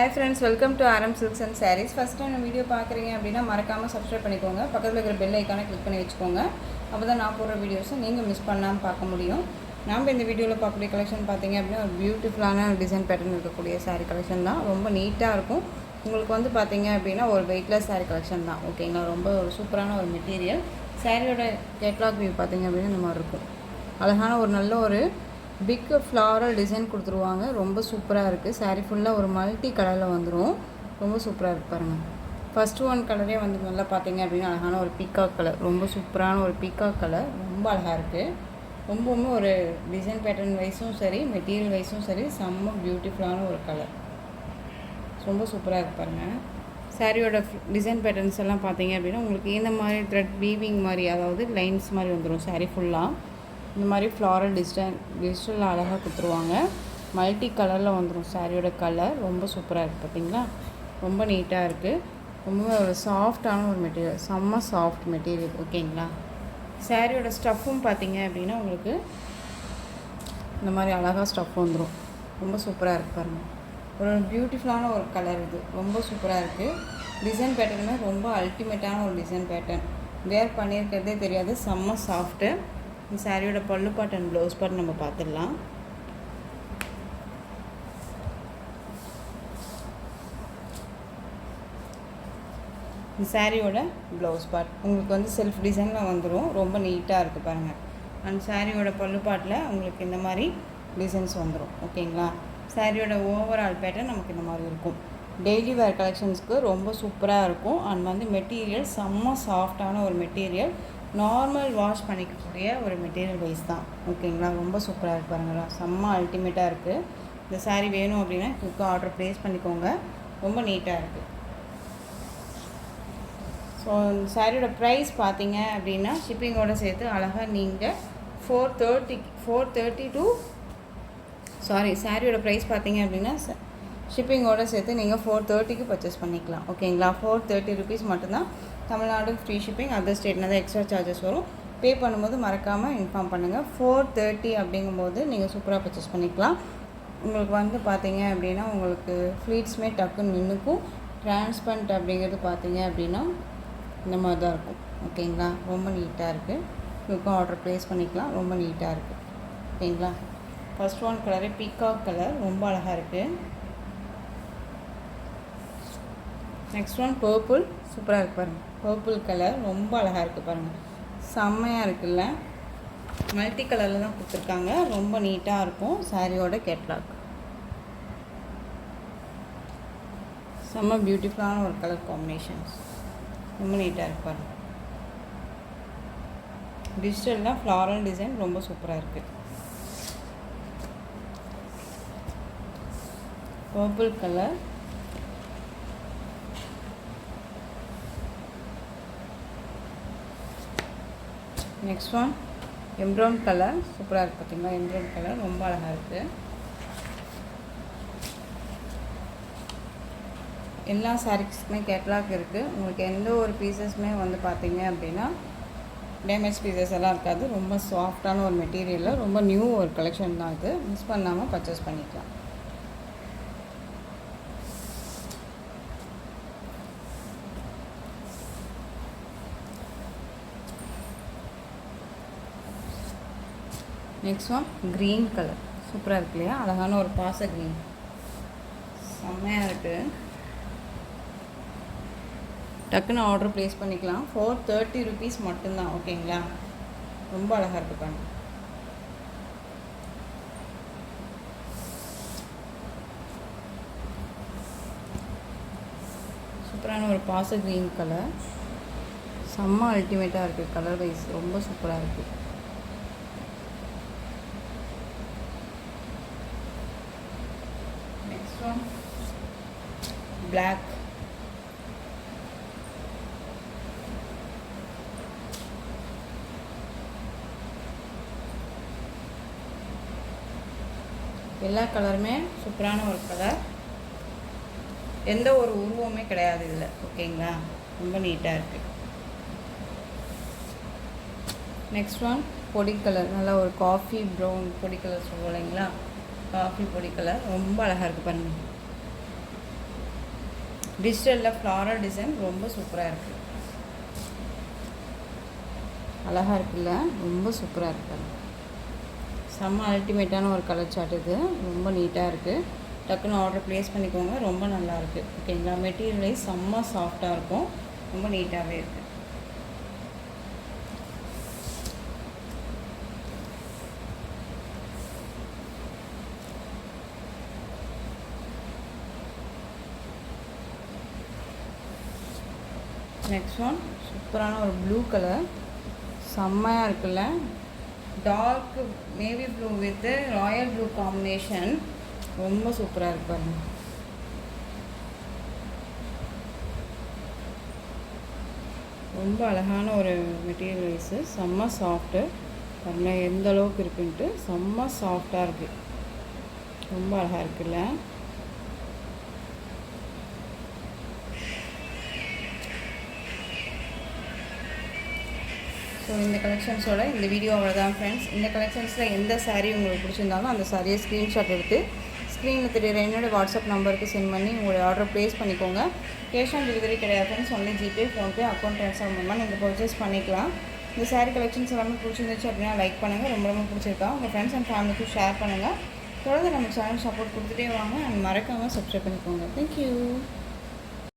Hi friends, welcome to RM Silks and Sarees. First time இந்த video பார்க்குறீங்க அப்படின்னா மறக்காமல் சப்ஸ்கிரைப் பண்ணிக்கோங்க. பக்கத்தில் இருக்கிற பெல் ஐக்கானை கிளிக் பண்ணி வச்சுக்கோங்க. அப்போ தான் நான் போடுற வீடியோஸை நீங்கள் மிஸ் பண்ணாமல் பார்க்க முடியும். நம்ம இந்த வீடியோவில் பார்க்கக்கூடிய கலெக்ஷன் பார்த்தீங்க அப்படின்னா ஒரு பியூட்டிஃபுல்லான டிசைன் பேட்டர்ன் இருக்கக்கூடிய சாரீ கலெக்ஷன் தான். ரொம்ப நீட்டாக இருக்கும். உங்களுக்கு வந்து பார்த்தீங்க அப்படின்னா ஒரு வெயிட்லெஸ் சாரீ கலெக்ஷன் தான். ஓகேங்களா, ரொம்ப ஒரு சூப்பரான ஒரு மெட்டீரியல். சாரியோட கேட்லாக் வியூ பார்த்தீங்க அப்படின்னா இந்த மாதிரி இருக்கும். அழகான ஒரு நல்ல ஒரு பிக் ஃப்ளாரல் டிசைன் கொடுத்துருவாங்க. ரொம்ப சூப்பராக இருக்குது. சாரீ ஃபுல்லாக ஒரு மல்டி கலரில் வந்துடும். ரொம்ப சூப்பராக இருக்குது பாருங்கள். ஃபஸ்ட்டு ஒன் கலரே வந்து நல்லா பார்த்தீங்க அப்படின்னா அழகான ஒரு பீகாக் கலர். ரொம்ப சூப்பரான ஒரு பீகாக் கலர். ரொம்ப அழகாக இருக்குது. ரொம்பவுமே ஒரு டிசைன் பேட்டர்ன் வைஸும் சரி, மெட்டீரியல் வைஸும் சரி, செம்ம பியூட்டிஃபுல்லான ஒரு கலர். ரொம்ப சூப்பராக இருக்குது பாருங்கள். சாரியோட டிசைன் பேட்டர்ன்ஸ் எல்லாம் பார்த்தீங்க அப்படின்னா உங்களுக்கு இந்த மாதிரி த்ரெட் வீவிங் மாதிரி, அதாவது லைன்ஸ் மாதிரி வந்துடும். சாரீ ஃபுல்லாக இந்த மாதிரி ஃப்ளாரல் டிஜிட்டல் அழகாக கொடுத்துருவாங்க. மல்டி கலரில் வந்துடும் சாரியோட கலர். ரொம்ப சூப்பராக இருக்குது பார்த்தீங்களா. ரொம்ப நீட்டாக இருக்குது. ரொம்பவே ஒரு சாஃப்டான ஒரு மெட்டீரியல், செம்ம சாஃப்ட் மெட்டீரியல். ஓகேங்களா. சாரியோட ஸ்டஃப்பும் பார்த்தீங்க அப்படின்னா உங்களுக்கு இந்த மாதிரி அழகாக ஸ்டஃப் வந்துடும். ரொம்ப சூப்பராக இருக்குது பாருங்கள். ஒரு பியூட்டிஃபுல்லான ஒரு கலர் இது. ரொம்ப சூப்பராக இருக்குது. டிசைன் பேட்டர்னுமே ரொம்ப அல்டிமேட்டான ஒரு டிசைன் பேட்டர்ன். வேர் பண்ணியிருக்கிறதே தெரியாது. செம்ம சாஃப்ட்டு. இந்த சாரியோட பல்லு பாட் அண்ட் ப்ளவுஸ் பாட் நம்ம பார்த்துடலாம். இந்த சாரியோட ப்ளவுஸ் பாட் உங்களுக்கு வந்து செல்ஃப் டிசைனில் வந்துடும். ரொம்ப நீட்டாக இருக்குது பாருங்கள். அண்ட் சாரியோட பல்லு பாட்டில் உங்களுக்கு இந்த மாதிரி டிசைன்ஸ் வந்துடும். ஓகேங்களா. சாரியோட ஓவரால் பேட்டர்ன் நமக்கு இந்த மாதிரி இருக்கும். டெய்லி வேர் கலெக்ஷன்ஸ்க்கு ரொம்ப சூப்பராக இருக்கும். அண்ட் வந்து மெட்டீரியல் செம்ம சாஃப்டான ஒரு மெட்டீரியல். நார்மல் வாஷ் பண்ணிக்கக்கூடிய ஒரு மெட்டீரியல் வைஸ் தான். ஓகேங்களா. ரொம்ப சூப்பராக இருக்குது பாருங்களா. செம்ம அல்டிமேட்டாக இருக்குது. இந்த சாரீ வேணும் அப்படின்னா குயிக்காக ஆர்டர் ப்ளேஸ் பண்ணிக்கோங்க. ரொம்ப நீட்டாக இருக்குது. ஸோ இந்த சாரியோட ப்ரைஸ் பார்த்தீங்க அப்படின்னா ஷிப்பிங்கோடு சேர்த்து அழகாக நீங்கள் 430 டு சாரியோட ப்ரைஸ் பார்த்தீங்க அப்படின்னா ஷிப்பிங்கோடு சேர்த்து நீங்கள் 430க்கு பர்ச்சேஸ் பண்ணிக்கலாம். ஓகேங்களா. 430 ருபீஸ் மட்டும்தான். Tamil Nadu free shipping. அதர் ஸ்டேட்னா தான் எக்ஸ்ட்ரா சார்ஜஸ் வரும். பே பண்ணும்போது மறக்காமல் இன்ஃபார்ம் பண்ணுங்கள். 430 அப்படிங்கும்போது நீங்கள் சூப்பராக பர்ச்சேஸ் பண்ணிக்கலாம். உங்களுக்கு வந்து பார்த்தீங்க அப்படின்னா உங்களுக்கு ஃப்ளீட்ஸுமே டக்குன்னு நின்றுக்கும். டிரான்ஸ்பரண்ட் அப்படிங்கிறது பார்த்தீங்க அப்படின்னா இந்த மாதிரி தான் இருக்கும். ஓகேங்களா. ரொம்ப நீட்டாக இருக்குது. உங்களுக்கு ஆர்டர் ப்ளேஸ் பண்ணிக்கலாம். ரொம்ப நீட்டாக இருக்குது. ஓகேங்களா. First one colour peacock colour. ரொம்ப அழகாக இருக்குது. Next one purple. சூப்பராக இருக்குது பாருங்கள். பர்பிள் கலர் ரொம்ப அழகாக இருக்குது பாருங்கள். செம்மையாக இருக்குல்ல. மல்டி கலரில் தான் கொடுத்துருக்காங்க. ரொம்ப நீட்டாக இருக்கும். சாரியோட கேட்லாக் செம்ம பியூட்டிஃபுல்லான ஒரு கலர் காம்பினேஷன்ஸ். ரொம்ப நீட்டாக இருக்கு பாருங்கள். டிஜிட்டல்லாம் ஃப்ளாரல் டிசைன் ரொம்ப சூப்பராக இருக்குது. Purple colour. நெக்ஸ்ட் ஒன் எம்ப்ரௌன் கலர். சூப்பராக இருக்குது பார்த்தீங்களா. எம்ப்ரௌன் கலர் ரொம்ப அழகாக இருக்குது. எல்லா சாரீஸ்க்குமே கேட்லாக் இருக்குது. உங்களுக்கு எந்த ஒரு பீசஸுமே வந்து பார்த்தீங்க அப்படின்னா டேமேஜ் பீசஸ் எல்லாம் இருக்காது. ரொம்ப சாஃப்டான ஒரு மெட்டீரியலில் ரொம்ப நியூ ஒரு கலெக்ஷன் தான் இது. மிஸ் பண்ணாமல் பர்ச்சேஸ் பண்ணிக்கலாம். Next one green colour. சூப்பராக இருக்கு இல்லையா. அழகான ஒரு பாச க்ரீன். செம்மையாக இருக்குது. டக்குன்னு ஆர்டர் ப்ளேஸ் பண்ணிக்கலாம். 430 ருபீஸ் மட்டும்தான். ஓகேங்களா. ரொம்ப அழகாக இருக்குது பாருங்க. சூப்பரான ஒரு பாச க்ரீன் கலர். செம்ம அல்டிமேட்டாக இருக்குது. கலர் வைஸ் ரொம்ப சூப்பராக இருக்குது. black. எல்லா கலருமே சூப்பரான ஒரு கலர். எந்த ஒரு உருவமே கிடையாது இதில். ஓகேங்களா. ரொம்ப நீட்டாக இருக்குது. நெக்ஸ்ட் ஒன் பொடி கலர். நல்லா ஒரு காஃபி ப்ரௌன் பொடி கலர் சொல்லுவோம் இல்லைங்களா. காஃபி பொடி கலர் ரொம்ப அழகாக இருக்குது பாருங்கள். டிஜிட்டலில் ஃப்ளாரல் டிசைன் ரொம்ப சூப்பராக இருக்குது. அழகாக இருக்குல்ல, ரொம்ப சூப்பராக இருக்குது. செம்ம அல்டிமேட்டான ஒரு கலர் சார்ட் இது. ரொம்ப நீட்டாக இருக்குது. டக்குன்னு ஆர்டர் ப்ளேஸ் பண்ணிக்கோங்க. ரொம்ப நல்லாயிருக்கு. ஓகேங்களா? மெட்டீரியல் வைஸ் செம்ம சாஃப்டாக இருக்கும். ரொம்ப நீட்டாகவே இருக்குது. நெக்ஸ்ட் ஒன் சூப்பரான ஒரு ப்ளூ கலர். செம்மையாக இருக்குல்ல. Dark navy blue with royal blue combination. ரொம்ப சூப்பராக இருக்கு பாருங்க. ரொம்ப அழகான ஒரு மெட்டீரியல் வைஸு. செம்ம சாஃப்ட்டு பாருங்க எந்த அளவுக்கு இருக்குன்ட்டு. செம்ம சாஃப்டாக இருக்குது. ரொம்ப அழகாக இருக்குல்ல. ஸோ இந்த கலெக்ஷன்ஸோட இந்த வீடியோ அவ்வளோதான் ஃப்ரெண்ட்ஸ். இந்த கலெக்ஷன்ஸில் எந்த சாரீ உங்களுக்கு பிடிச்சிருந்தாலும் அந்த சாரியை ஸ்க்ரீன்ஷாட் எடுத்து ஸ்க்ரீனில் தெரியுற என்னோடய வாட்ஸ்அப் நம்பருக்கு சென்ட் பண்ணி உங்களுடைய ஆர்டர் ப்ளேஸ் பண்ணிக்கோங்க. கேஷ் ஆன் டெலிவரி கிடையாது friends. Only GPay, PhonePe, account transfer மூலமாக நீங்கள் பர்ச்சேஸ் பண்ணிக்கலாம். இந்த சாரீ கலெக்ஷன்ஸ் எல்லாமே பிடிச்சிருந்துச்சு அப்படின்னா லைக் பண்ணுங்கள். ரொம்ப ரொம்ப பிடிச்சிருக்கா உங்கள் ஃப்ரெண்ட்ஸ் அண்ட் ஃபேமிலிக்கும் ஷேர் பண்ணுங்கள். தொடர்ந்து நம்ம சேனல் சப்போர்ட் கொடுத்துட்டே வாங்க. அண்ட் மறக்காமல் சப்ஸ்கிரைப் பண்ணிக்கோங்க. தேங்க்யூ.